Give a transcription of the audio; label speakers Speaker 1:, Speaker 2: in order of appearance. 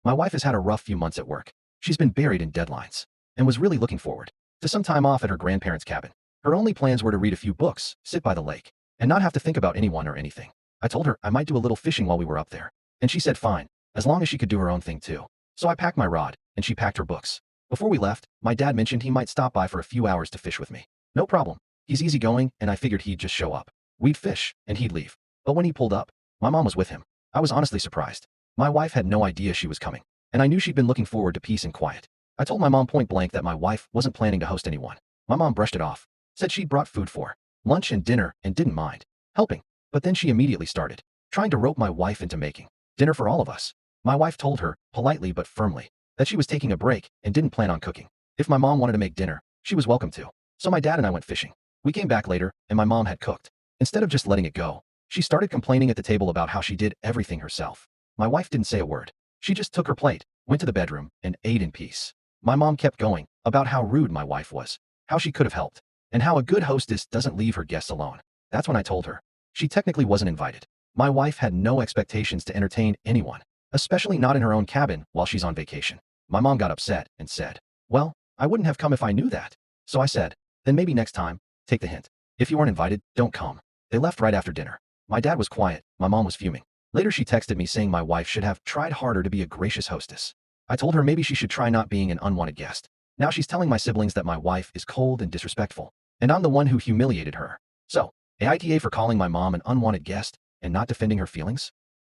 Speaker 1: My wife has had a rough few months at work. She's been buried in deadlines and was really looking forward to some time off at her grandparents' cabin. Her only plans were to read a few books, sit by the lake, and not have to think about anyone or anything. I told her I might do a little fishing while we were up there, and she said fine, as long as she could do her own thing too. So I packed my rod, and she packed her books. Before we left, my dad mentioned he might stop by for a few hours to fish with me. No problem. He's easygoing, and I figured he'd just show up. We'd fish, and he'd leave. But when he pulled up, my mom was with him. I was honestly surprised. My wife had no idea she was coming, and I knew she'd been looking forward to peace and quiet. I told my mom point blank that my wife wasn't planning to host anyone. My mom brushed it off, said she'd brought food for lunch and dinner and didn't mind helping. But then she immediately started trying to rope my wife into making dinner for all of us. My wife told her, politely but firmly, that she was taking a break and didn't plan on cooking. If my mom wanted to make dinner, she was welcome to. So my dad and I went fishing. We came back later, and my mom had cooked. Instead of just letting it go, she started complaining at the table about how she did everything herself. My wife didn't say a word. She just took her plate, went to the bedroom, and ate in peace. My mom kept going about how rude my wife was, how she could have helped, and how a good hostess doesn't leave her guests alone. That's when I told her she technically wasn't invited. My wife had no expectations to entertain anyone, especially not in her own cabin while she's on vacation. My mom got upset and said, "Well, I wouldn't have come if I knew that." So I said, "Then maybe next time, take the hint. If you aren't invited, don't come." They left right after dinner. My dad was quiet, my mom was fuming. Later she texted me saying my wife should have tried harder to be a gracious hostess. I told her maybe she should try not being an unwanted guest. Now she's telling my siblings that my wife is cold and disrespectful, and I'm the one who humiliated her. So, AITA for calling my mom an unwanted guest and not defending her feelings?